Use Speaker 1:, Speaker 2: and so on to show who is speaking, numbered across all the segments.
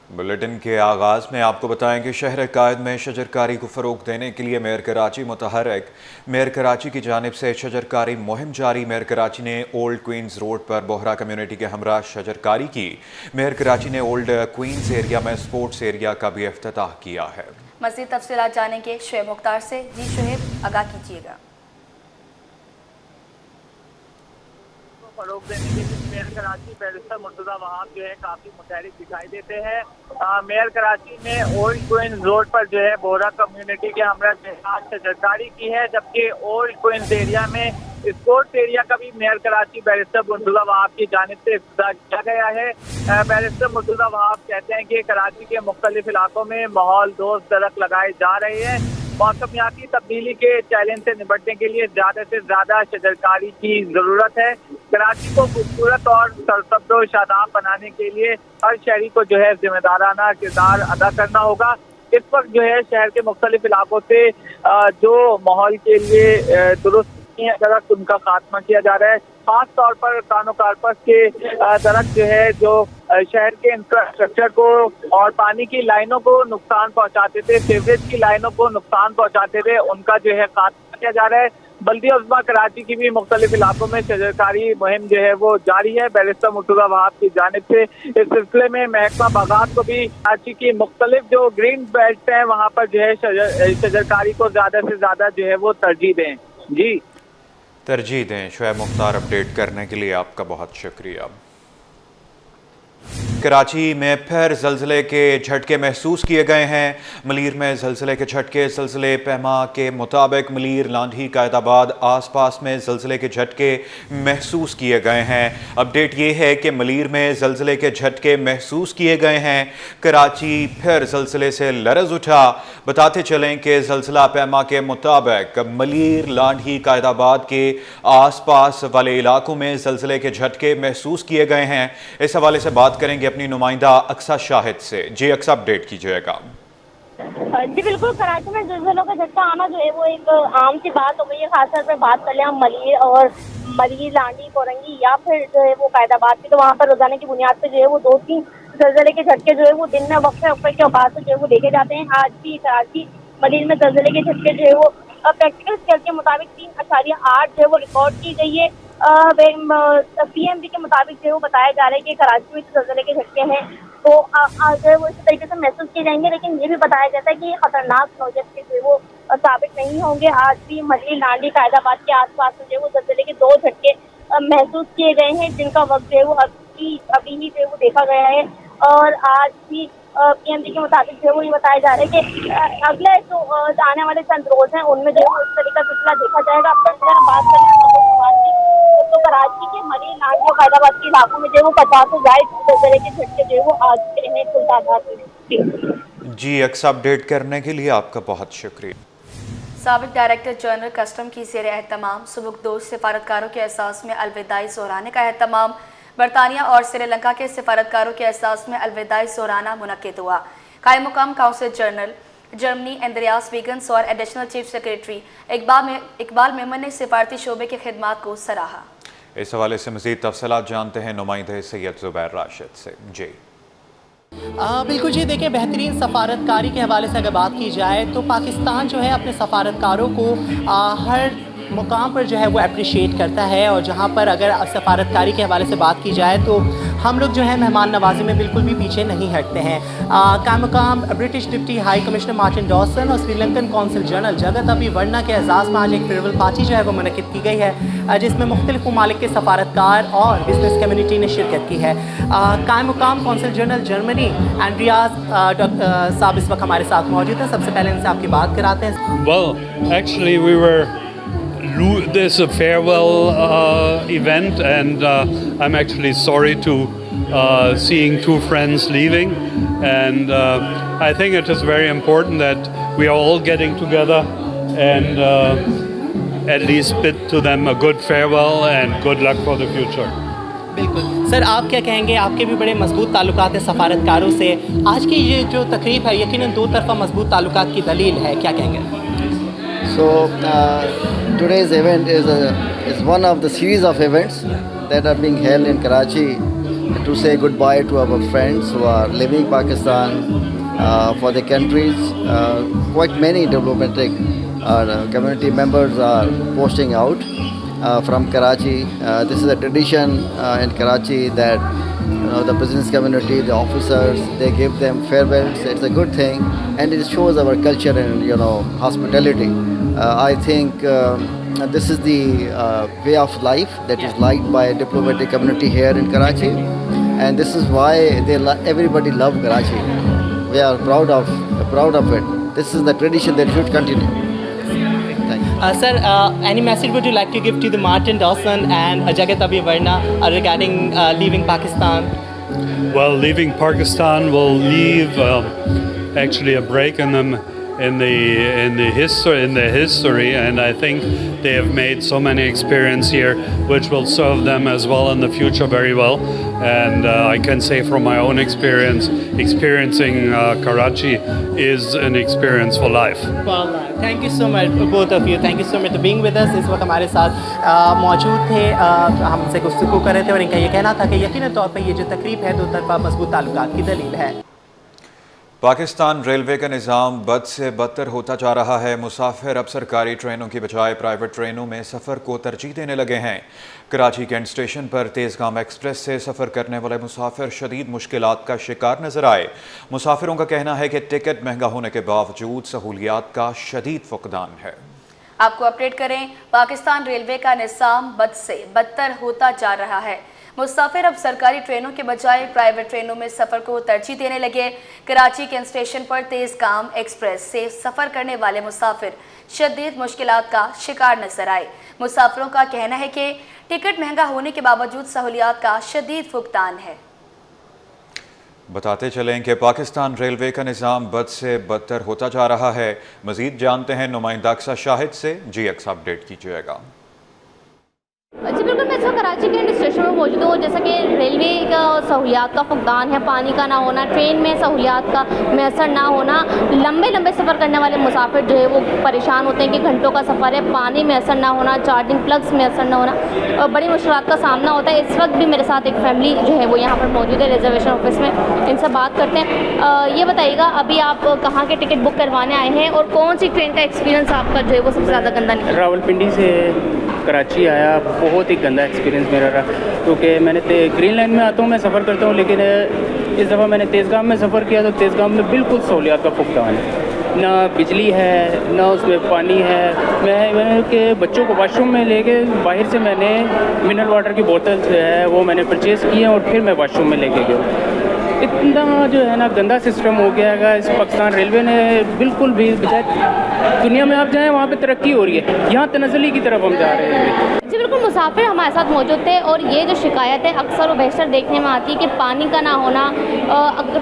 Speaker 1: Bulletin के आगाज़ में आपको बताएं कि शहर कायद में शजरकारी को फ़रोग़ देने के लिए मेयर कराची मुतहर्रिक मेयर कराची की जानिब से शजरकारी मुहिम जारी। मेयर कराची ने ओल्ड क्वींस रोड पर बोहरा कम्युनिटी के हमरा शजरकारी की। मेयर कराची ने ओल्ड क्वींस एरिया में स्पोर्ट्स एरिया का भी इफ्तिताह किया है।
Speaker 2: मज़ीद तफसीलात जानेंगे शुएब मुख्तार से। जी शुएब, आगाह कीजिएगा।
Speaker 3: फरोग देने के लिए मेयर कराची बैरिस्टर मुर्तज़ा वहाब जो है काफी मुतहरिक दिखाई देते हैं। मेयर कराची ने ओल्ड क्वींस रोड पर जो है बोहरा कम्युनिटी के हमरा शजरकारी की है, जबकि ओल्ड क्वींस एरिया में स्पोर्ट्स एरिया का भी मेयर कराची बैरिस्टर मुर्तज़ा वहाब की जानिब से इफ्तिताह किया गया है। बैरिस्टर मुर्तज़ा वहाब कहते हैं कि कराची के मुख्तलिफ इलाकों में माहौल दोस्त सड़क लगाए जा रहे हैं। मौसमियाती तब्दीली के चैलेंज से निपटने के लिए ज़्यादा से ज़्यादा शजरकारी की ज़रूरत है। कराची को खूबसूरत और सरसब्ज़ व शादाब बनाने के लिए हर शहरी को जो है जिम्मेदाराना किरदार अदा करना होगा। इस वक्त जो है शहर के मुख्तलिफ इलाकों से जो माहौल के लिए दुरुस्त दरख्त उनका खात्मा किया जा रहा है। खास तौर पर कानो कारपस के दरख्त जो है जो शहर के इंफ्रास्ट्रक्चर को और पानी की लाइनों को नुकसान पहुंचाते थे, सीवरेज की लाइनों को नुकसान पहुंचाते थे, उनका जो है खात्मा किया जा रहा है। बल्दिया उज़्मा कराची की भी मुख्तलिफ इलाकों में शजरकारी मुहिम जो है वो जारी है बैरिस्टर मुर्तज़ा वहाब की जानिब से। इस सिलसिले में महकमा बागात को भी कराची की मुख्तलिफ जो ग्रीन बेल्ट हैं वहाँ पर जो है शजरकारी को ज़्यादा से ज़्यादा जो है वो तरजीह दें। जी
Speaker 1: तरजीह दें। शुएब मुख्तार अपडेट करने के लिए आपका बहुत शुक्रिया। कराची में फिर ज़लज़ले के झटके महसूस किए गए हैं। मलीर में ज़लज़ले के झटके। ज़लज़ले पैमा के मुताबिक मलीर, लांढी, कायदाबाद आसपास में ज़लज़ले के झटके महसूस किए गए हैं। अपडेट ये है कि मलीर में ज़लज़ले के झटके महसूस किए गए हैं। कराची फिर ज़लज़ले से लरज़ उठा। बताते चलें कि ज़लज़ला पैमा के मुताबिक मलीर, लांढी, कायदाबाद के आसपास वाले इलाकों में ज़लज़ले के झटके महसूस किए गए हैं। इस हवाले से बात करेंगे अपनी नुमाइंदा अक्सा शाहिद से। जी अक्सा, अपडेट कीजिएगा।
Speaker 4: जी बिल्कुल, कराची में ज़लज़लों का झटका आना जो है वो एक आम सी बात हो गई है। खासतौर पर बात कर लें हम मलीर, लांडी, कोरंगी या फिर जो है वो कायदाबाद की, तो वहाँ पर रोजाना की बुनियाद पर जो है वो 2-3 ज़लज़ले के झटके जो है वो दिन में वक्फे के औकात से जो है वो देखे जाते हैं। आज भी कराची मलीर में ज़लज़ले के झटके जो है वो प्रैक्टिकल स्केल के मुताबिक 3.8 जो है वो रिकॉर्ड की गई है। PMB के मुताबिक जो है वो बताया जा रहा है कि कराची में जो ज़लज़ले के झटके हैं तो जो है वो इस तरीके से महसूस किए जाएंगे, लेकिन ये भी बताया जाता है कि ये खतरनाक प्रोजेक्ट जो है वो साबित नहीं होंगे। आज भी मलीर, लांडी, कायदाबाद के आसपास में जो है वो ज़लज़ले के 2 झटके महसूस किए गए हैं, जिनका वक्त जो है वो अभी ही जो है वो देखा गया है। और आज भी PMB के मुताबिक जो है वो ये बताया जा रहा है कि अगले जो आने वाले चंद रोज हैं उनमें जो है वो इस तरीके का सिलसिला देखा जाएगा। अब तक अगर बात करें तो कराची के मलीर, लांडी और कायदाबाद के इलाकों में जो है वो 50 से ज़ायद ज़लज़ले के झटके जो है वो आज के हैं कुल तादाद में।
Speaker 1: जी अक्सा, अपडेट करने के लिए आपका बहुत शुक्रिया।
Speaker 2: साबिक डायरेक्टर जनरल कस्टम की ज़ेर एहतमाम सुबुकदोश सिफारतकारों के एहसास में अलविदाई ज़ोराने का एहतमाम। बरतानिया और श्रीलंका के सिफारतकारों के एहसास में अलविदाई ज़ोराना मुनक्किद हुआ। कायम मुकाम काउंसिल जनरल जर्मनी एंद्रियास वीगन्स और additional chief secretary Iqbal Memon ने सिफारती शोबे की खिदमात को सराहा।
Speaker 1: इस हवाले से मज़ीद तफसीलात जानते हैं नुमाइंदे सैयद ज़ुबैर राशिद से। जी
Speaker 5: बिल्कुल जी, देखिए बेहतरीन सफारतकारी के हवाले से अगर बात की जाए तो पाकिस्तान जो है अपने सफारतकारों को हर मुकाम पर जो है वो अप्रिशिएट करता है। और जहाँ पर अगर सफारतकारी के हवाले से बात की जाए तो हम लोग जो है मेहमान नवाजी में बिल्कुल भी पीछे नहीं हटते हैं। का मुकाम British deputy high commissioner Martin Dawson और श्रीलंकन कौंसिल जनरल जगत अबी वर्ना के एजाज़ में आज एक फेयरवेल पार्टी जो है वो मुनक्किद की गई है, जिसमें मुख्तलिफ ममालिक के सफारतकार और बिजनेस कम्युनिटी ने शिरकत की है। कायम मुकाम कौंसिल जनरल जर्मनी एंड्रियास साहब इस वक्त हमारे साथ मौजूद हैं। सबसे पहले इनसे आपकी बात कराते हैं।
Speaker 6: Well, actually we were this a farewell event, and I'm actually sorry to seeing two friends leaving, and I think it is very important that we are all getting together and at least bid to them a good farewell and good luck for the future.
Speaker 5: बिल्कुल sir, आप क्या कहेंगे? आपके भी बड़े मजबूत ताल्लुकात हैं सफारतकारों से। आज की ये जो तकरीब है यकीनन दो तरफा मजबूत ताल्लुकात की दलील है, क्या कहेंगे?
Speaker 7: So today's event is one of the series of events that are being held in Karachi to say goodbye to our friends who are leaving Pakistan for their countries. Quite many diplomatic community members are posting out from Karachi. This is a tradition in Karachi that the business community, the officers, they give them farewells. It's a good thing, and it shows our culture and hospitality. I think this is the way of life that is liked by diplomatic community here in Karachi, and this is why everybody love Karachi. We are proud of it. This is the tradition that should continue.
Speaker 5: Sir, any message would you like to give to the Martin Dawson and Jagat Abhi Varna regarding leaving Pakistan?
Speaker 6: Well, leaving Pakistan will leave actually a break in them in the history, and I think they have made so many experience here which will serve them as well in the future very well. And I can say from my own experience, experiencing Karachi is an experience for life.
Speaker 5: Well, thank you so much both of you. Thank you so much for being with us. اس وقت ہمارے ساتھ موجود تھے, ہم سے گفتگو کر رہے تھے, اور ان کا یہ کہنا تھا کہ یقیناً طور پہ یہ جو تقریب ہے دو طرفہ مضبوط تعلقات کی دلیل ہے.
Speaker 1: پاکستان ریلوے کا نظام بد سے بدتر ہوتا جا رہا ہے. مسافر اب سرکاری ٹرینوں کی بجائے پرائیویٹ ٹرینوں میں سفر کو ترجیح دینے لگے ہیں. کراچی کینٹ اسٹیشن پر تیزگام ایکسپریس سے سفر کرنے والے مسافر شدید مشکلات کا شکار نظر آئے. مسافروں کا کہنا ہے کہ ٹکٹ مہنگا ہونے کے باوجود سہولیات کا شدید فقدان ہے.
Speaker 2: آپ کو اپڈیٹ کریں, پاکستان ریلوے کا نظام بد سے بدتر ہوتا جا رہا ہے. مسافر اب سرکاری ٹرینوں کے بجائے پرائیویٹ ٹرینوں میں سفر کو ترجیح دینے لگے. کراچی کے اسٹیشن پر تیزگام ایکسپریس سے سفر کرنے والے مسافر شدید مشکلات کا شکار نظر آئے. مسافروں کا کہنا ہے کہ ٹکٹ مہنگا ہونے کے باوجود سہولیات کا شدید فقدان ہے.
Speaker 1: بتاتے چلیں کہ پاکستان ریلوے کا نظام بد سے بدتر ہوتا جا رہا ہے. مزید جانتے ہیں نمائندہ اقصیٰ شاہد سے. جی اقصیٰ, اپڈیٹ کیجیے گا.
Speaker 4: جی بالکل, میں اس وقت کراچی کے اسٹیشن میں موجود ہوں. جیسا کہ ریلوے کا سہولیات کا فقدان ہے, پانی کا نہ ہونا, ٹرین میں سہولیات کا میسر نہ ہونا, لمبے سفر کرنے والے مسافر جو ہے وہ پریشان ہوتے ہیں کہ گھنٹوں کا سفر ہے, پانی میسر نہ ہونا, چارجنگ پلگس میسر نہ ہونا, اور بڑی مشکلات کا سامنا ہوتا ہے. اس وقت بھی میرے ساتھ ایک فیملی جو ہے وہ یہاں پر موجود ہے ریزرویشن آفس میں, ان سے بات کرتے ہیں. یہ بتائیے گا, ابھی آپ کہاں کے ٹکٹ بک کروانے آئے ہیں اور کون سی ٹرین کا ایکسپیرینس آپ کا جو ہے وہ سب سے زیادہ گندا نکلا؟
Speaker 8: راولپنڈی سے کراچی آیا, بہت ہی گندا ایکسپیرینس میرا رہا, کیونکہ میں نے گرین لائن میں آتا ہوں, میں سفر کرتا ہوں, لیکن اس دفعہ میں نے تیزگام میں سفر کیا تو تیزگام میں بالکل سہولیات کا فقدان ہے. نہ بجلی ہے, نہ اس میں پانی ہے. میں کہ بچوں کو واش روم میں لے کے باہر سے میں نے منرل واٹر کی بوتل جو ہے وہ میں نے پرچیز کی ہے, اور پھر میں واش روم میں لے کے گیا. اتنا جو ہے نا گندا سسٹم ہو گیا ہے. اس پاکستان ریلوے نے بالکل بھی, دنیا میں آپ جائیں وہاں پہ ترقی ہو رہی ہے, یہاں تنزلی کی طرف ہم جا رہے ہیں.
Speaker 4: جی بالکل, مسافر ہمارے ساتھ موجود تھے, اور یہ جو شکایت ہے اکثر و بیشتر دیکھنے میں آتی ہے کہ پانی کا نہ ہونا.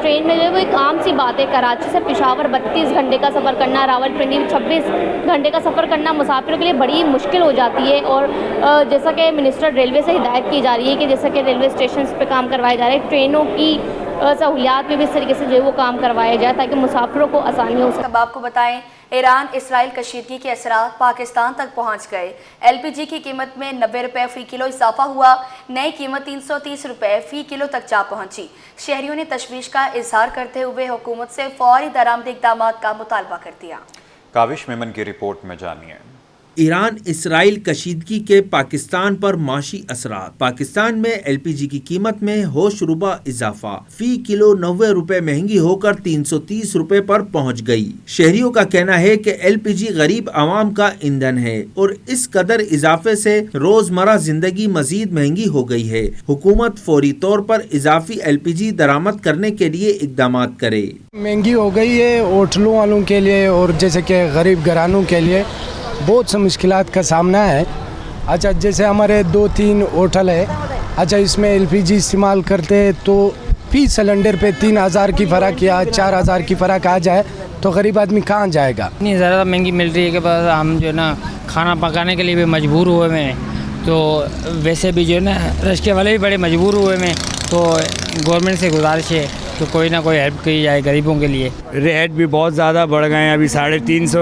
Speaker 4: ٹرین میں جو ہے وہ ایک عام سی بات ہے. کراچی سے پشاور 32 گھنٹے کا سفر کرنا, راولپنڈی 26 گھنٹے کا سفر کرنا مسافروں کے لیے بڑی مشکل ہو جاتی ہے. اور جیسا کہ منسٹر ریلوے سے ہدایت کی جا رہی ہے کہ جیسا کہ ریلوے اسٹیشنز پہ کام کروائے جا رہے ہیں, ٹرینوں کی سہولیات میں بھی اس طریقے سے جو ہے وہ کام کروایا جائے تاکہ مسافروں کو آسانی ہو سکے.
Speaker 2: اب آپ کو بتائیں, ایران اسرائیل کشیدگی کے اثرات پاکستان تک پہنچ گئے. LPG کی قیمت میں 90 روپے فی کلو اضافہ ہوا, نئی قیمت 330 روپے فی کلو تک جا پہنچی. شہریوں نے تشویش کا اظہار کرتے ہوئے حکومت سے فوری درآمدی اقدامات کا مطالبہ کر دیا.
Speaker 1: کاوش میمن کی رپورٹ میں جانیے.
Speaker 9: ایران اسرائیل کشیدگی کے پاکستان پر معاشی اثرات. پاکستان میں LPG کی قیمت میں ہوش ربا اضافہ, فی کلو 90 روپے مہنگی ہو کر 330 روپے پر پہنچ گئی. شہریوں کا کہنا ہے کہ LPG غریب عوام کا ایندھن ہے, اور اس قدر اضافے سے روزمرہ زندگی مزید مہنگی ہو گئی ہے. حکومت فوری طور پر اضافی LPG درآمد کرنے کے لیے اقدامات کرے.
Speaker 10: مہنگی ہو گئی ہے ہوٹلوں والوں کے لیے, اور جیسے کہ غریب گھرانوں کے لیے بہت سے مشکلات کا سامنا ہے. اچھا, جیسے ہمارے 2-3 ہوٹل ہے, اچھا اس میں LPG استعمال کرتے تو فی سلنڈر پہ 3000 کی فرق یا 4000 کی فرق آ جائے تو غریب آدمی کہاں جائے گا.
Speaker 11: اتنی زیادہ مہنگی مل رہی ہے کہ بس ہم جو ہے نا کھانا پکانے کے لیے بھی مجبور ہوئے ہیں, تو ویسے بھی جو ہے نا رشکے والے بھی بڑے مجبور ہوئے ہیں. تو گورنمنٹ سے گزارش ہے کہ کوئی نہ کوئی ہیلپ کی جائے غریبوں کے لیے.
Speaker 12: ریٹ بھی بہت زیادہ بڑھ گئے ہیں, ابھی 350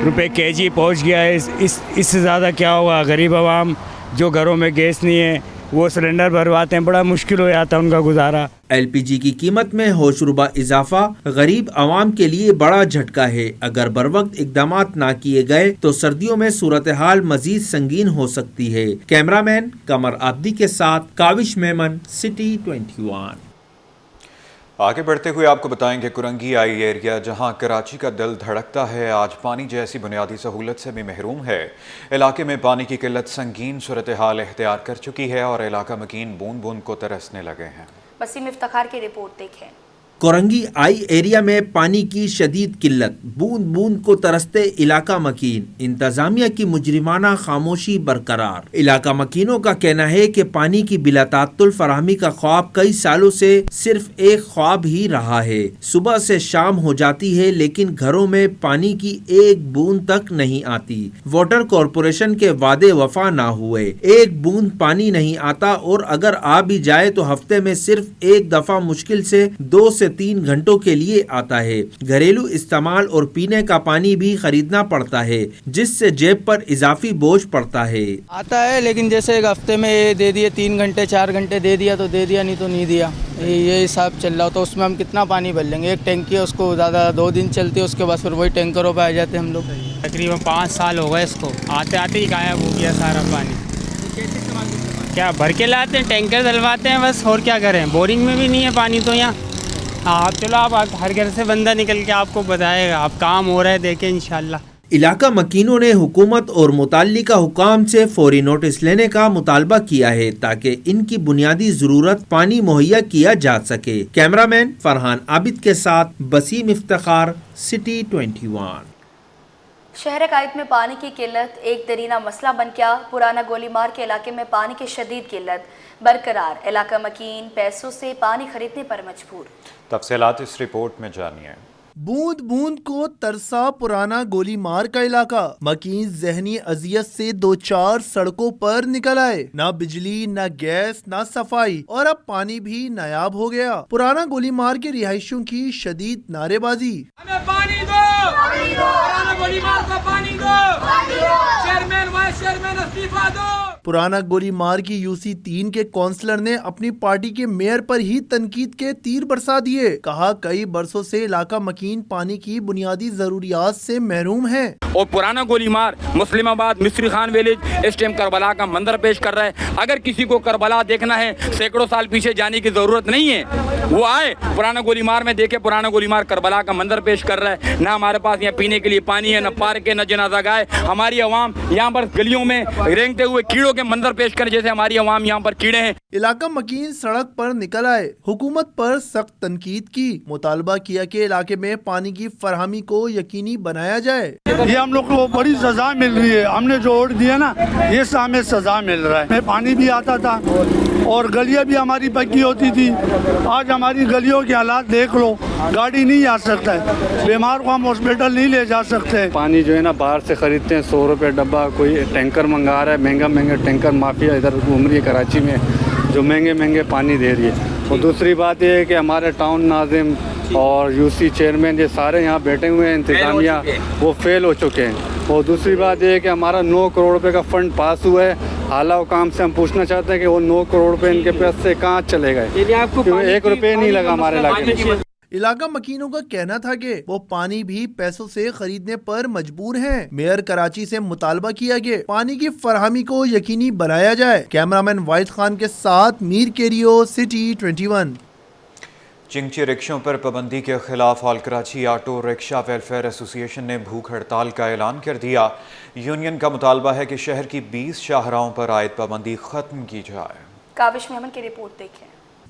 Speaker 12: روپے kg پہنچ گیا ہے. اس سے زیادہ کیا ہوگا غریب عوام جو گھروں میں گیس نہیں ہے, वो सिलेंडर भरवाते हैं, बड़ा मुश्किल हो जाता है उनका गुजारा।
Speaker 9: LPG की कीमत में होशरुबा इजाफा गरीब आवाम के लिए बड़ा झटका है। अगर बरवक्त इकदामात ना किए गए तो सर्दियों में सूरत हाल मजीद संगीन हो सकती है। कैमरामैन कमर आब्दी के साथ काविश मेमन, सिटी 21।
Speaker 1: आगे बढ़ते हुए आपको बताएंगे कुरंगी आई एरिया, जहां कराची का दिल धड़कता है, आज पानी जैसी बुनियादी सहूलत से भी महरूम है। इलाके में पानी की किल्लत संगीन सूरत हाल इख्तियार कर चुकी है और इलाका मकीन बूंद बूंद को तरसने लगे हैं।
Speaker 2: वसीम इफ्तिखार की रिपोर्ट देखें।
Speaker 9: कोरंगी आई एरिया में पानी की शदीद किल्लत, बूंद बूंद को तरसते इलाका मकीन, इंतजामिया की मुजरिमाना खामोशी बरकरार। इलाका मकीनों का कहना है कि पानी की बिलातातुल फराहमी का ख्वाब कई सालों से सिर्फ एक ख्वाब ही रहा है। सुबह से शाम हो जाती है लेकिन घरों में पानी की एक बूंद तक नहीं आती। वाटर कॉरपोरेशन के वादे वफा ना हुए, एक बूंद पानी नहीं आता और अगर आ भी जाए तो हफ्ते में सिर्फ एक दफा मुश्किल से 2 से 3 घंटों के लिए आता है। घरेलू इस्तेमाल और पीने का पानी भी खरीदना पड़ता है, जिससे जेब पर इजाफी बोझ पड़ता है।
Speaker 13: आता है लेकिन जैसे एक हफ्ते में ये दे दिए, 3 घंटे 4 घंटे दे दिया तो दे दिया, नहीं तो नहीं दिया, ये हिसाब चल रहा। तो उसमें हम कितना पानी भर लेंगे? एक टैंकी है, उसको ज़्यादा 2 दिन चलती है, उसके बाद फिर वही टैंकरों पर आ जाते हैं हम लोग।
Speaker 11: तकरीबन 5 साल हो गए इसको, आते आते ही गायब हो गया सारा पानी। क्या भर के लाते हैं, टैंकर डलवाते हैं बस, और क्या करें। बोरिंग में भी नहीं है पानी तो यहाँ। हाँ चलो आप हर घर से बंदा निकल के आपको बताएगा, आप काम हो रहा है देखें इंशाल्लाह।
Speaker 9: इलाका मकीनों ने हुकूमत और मुताल्लिका हुकाम से फौरी नोटिस लेने का मुतालबा किया है ताकि इनकी बुनियादी जरूरत पानी मुहैया किया जा सके। कैमरामैन फरहान आबिद के साथ वसीम इफ्तिखार, सिटी 21।
Speaker 2: शहर कायद में पानी की किल्लत एक दरीना मसला बन गया। पुराना गोलीमार के इलाके में पानी की शदीद किल्लत बरकरार। इलाका मकीन पैसों से पानी खरीदने पर मजबूर।
Speaker 1: तफसीलात इस रिपोर्ट में जानिए।
Speaker 14: बूंद बूंद को तरसा पुराना गोलीमार का इलाका, मकीन जहनी अजियत से 2-4 सड़कों पर निकल आए। ना बिजली, ना गैस, ना सफाई और अब पानी भी नायाब हो गया। पुराना गोलीमार के रिहायशियों की शदीद नारेबाजी।
Speaker 15: हमें पानी दो, पुराना गोलीमार को पानी दो, चेयरमैन वाइस चेयरमैन इस्तीफा दो।
Speaker 14: पुराना गोलीमार की UC 3 के काउंसलर ने अपनी पार्टी के मेयर पर ही तनकीद के तीर बरसा दिए। कहा कई बरसों से इलाका मकीन पानी की बुनियादी जरूरियात से महरूम है।
Speaker 16: और पुराना गोलीमार मुस्लिमाबाद मिस्री खान विलेज इस टाइम करबला का मंजर पेश कर रहा है। अगर किसी को करबला देखना है, सैकड़ों साल पीछे जाने की जरूरत नहीं है, वो आए पुराना गोलीमार में देखे। पुराना गोलीमार करबला का मंजर पेश कर रहा है। ना हमारे पास यहाँ पीने के लिए पानी है, न पार्क है, न जनाजा गाह। हमारी आवाम यहाँ पर गलियों में रेंगते हुए कीड़ों के मंजर पेश कर जैसे हमारी आवाम यहाँ पर कीड़े हैं।
Speaker 14: इलाका मकीन सड़क पर निकल आए, हुकूमत पर सख्त तनकीद की, मुतालबा किया कि इलाके में पानी की फरहमी को यकीनी बनाया जाए।
Speaker 17: ये हम लोग को बड़ी सजा मिल रही है। हमने जो वोट दिया ना, ये से हमें सजा मिल रहा है। पानी भी आता था और गलियां भी हमारी पक्की होती थी। आज हमारी गलियों के हालात देख लो, गाड़ी नहीं आ सकता है, बीमार को हम हॉस्पिटल नहीं ले जा सकते।
Speaker 6: पानी जो है ना बाहर से खरीदते हैं 100 रुपये डब्बा, कोई टैंकर मंगा रहा है, महंगा टैंकर माफिया इधर घूम रही है कराची में, जो महंगे पानी दे रही है। और दूसरी बात ये है कि हमारे टाउन नाजिम और UC चेयरमैन ये सारे यहाँ बैठे हुए हैं, इंतजामिया वो फेल हो चुके हैं। और दूसरी बात ये है कि हमारा 9 करोड़ रुपए का फंड पास हुआ है। आला हुकाम से हम पूछना चाहते हैं कि वो 9 करोड़ रुपए इनके पास से कहाँ चले गए, 1 रुपये नहीं लगा हमारे इलाके में।
Speaker 14: इलाका मकीनों का कहना था कि वो पानी भी पैसों से खरीदने पर मजबूर हैं। मेयर कराची से मुतालबा किया कि पानी की फरहमी को यकीनी बनाया जाए। कैमरामैन वाहिद खान के साथ मीर केरियो, सिटी 21।
Speaker 1: चिंगची रिक्शों पर पाबंदी के खिलाफ all Karachi auto rickshaw welfare association ने भूख हड़ताल का ऐलान कर दिया। यूनियन का मुतालबा है कि शहर की 20 शाहराहों पर आयद पाबंदी खत्म की जाए।
Speaker 2: काविश मेमन की रिपोर्ट देखें।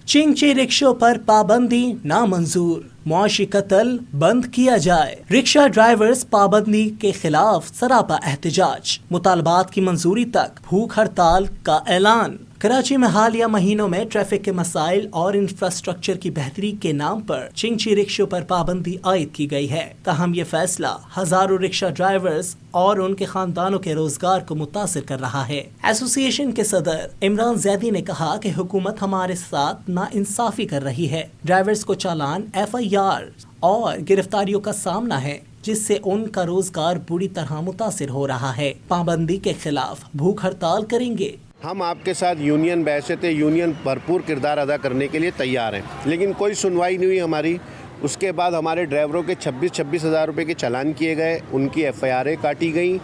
Speaker 5: चिंगची रिक्शों पर पाबंदी नामंजूर, मुआशी कत्ल बंद किया जाए। रिक्शा ड्राइवर्स पाबंदी के खिलाफ सरापा एहतजाज, मुतालबात की मंजूरी तक भूख हड़ताल का ऐलान। कराची में हालिया महीनों में ट्रैफिक के मसाइल और इंफ्रास्ट्रक्चर की बेहतरी के नाम पर चिंगची रिक्शों पर पाबंदी आयद की गई है। ताहम ये फैसला हजारों रिक्शा ड्राइवर्स और उनके खानदानों के रोजगार को मुतासिर कर रहा है। एसोसिएशन के सदर इमरान जैदी ने कहा कि हुकूमत हमारे साथ नाइंसाफी कर रही है। ड्राइवर्स को चालान, FIR और गिरफ्तारियों का सामना है, जिससे उनका रोजगार बुरी तरह मुतासिर हो रहा है। पाबंदी के खिलाफ भूख हड़ताल करेंगे।
Speaker 18: ہم آپ کے ساتھ یونین بحثیت یونین بھرپور کردار ادا کرنے کے لیے تیار ہیں، لیکن کوئی سنوائی نہیں ہوئی ہماری۔ اس کے بعد ہمارے ڈرائیوروں کے 26 ہزار روپے کے چالان کیے گئے، ان کی FIRیں کاٹی گئیں۔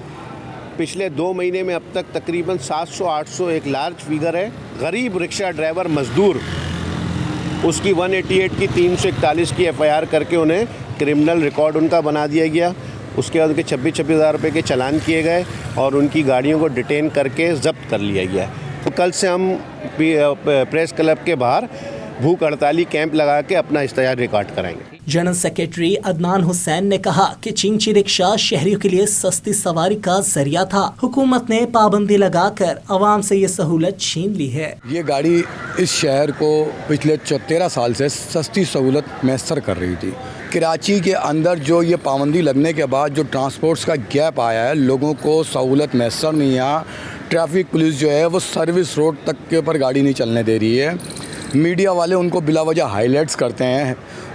Speaker 18: پچھلے 2 مہینے میں اب تک تقریباً 700-800 ایک لارج فیگر ہے۔ غریب رکشہ ڈرائیور مزدور، اس کی 188 کی 341 کی FIR کر کے انہیں کرمنل ریکارڈ ان کا بنا دیا گیا۔ اس کے بعد ان کے 26 ہزار روپے کے چالان کیے گئے اور ان کی گاڑیوں کو ڈیٹین کر کے ضبط کر لیا گیا۔ تو کل سے ہم پریس کلب کے باہر بھوک ہڑتالی کیمپ لگا کے اپنا اشتہار ریکارڈ کرائیں گے۔
Speaker 5: جنرل سیکریٹری عدنان حسین نے کہا کہ چنگچی رکشہ شہریوں کے لیے سستی سواری کا ذریعہ تھا، حکومت نے پابندی لگا کر عوام سے یہ سہولت چھین لی ہے۔
Speaker 19: یہ گاڑی اس شہر کو پچھلے 13 سال سے سستی سہولت میسر کر رہی تھی۔ کراچی کے اندر جو یہ پابندی لگنے کے بعد جو ٹرانسپورٹس کا گیپ آیا ہے، لوگوں کو سہولت میسر نہیں ہے۔ ٹریفک پولیس جو ہے وہ سروس روڈ تک کے اوپر گاڑی نہیں چلنے دے رہی ہے، میڈیا والے ان کو بلا وجہ ہائی لائٹس کرتے ہیں،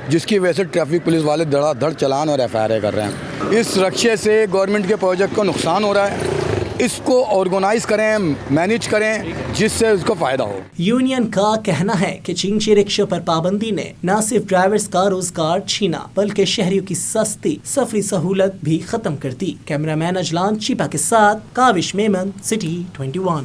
Speaker 19: جس کی وجہ سے ٹریفک پولیس والے دھڑا دھڑ چلان اور FIR کر رہے ہیں۔ اس رکشے سے گورنمنٹ کے پروجیکٹ کو نقصان ہو رہا ہے، اس کو آرگنائز کریں، مینیج کریں، جس سے اس کو فائدہ ہو۔
Speaker 5: یونین کا کہنا ہے کہ چنگچی رکشوں پر پابندی نے نہ صرف ڈرائیورز کا روزگار چھینا بلکہ شہریوں کی سستی سفری سہولت بھی ختم کر دی۔ کیمرہ مین اجلان چیپا کے ساتھ کاوش میمن، سٹی 21۔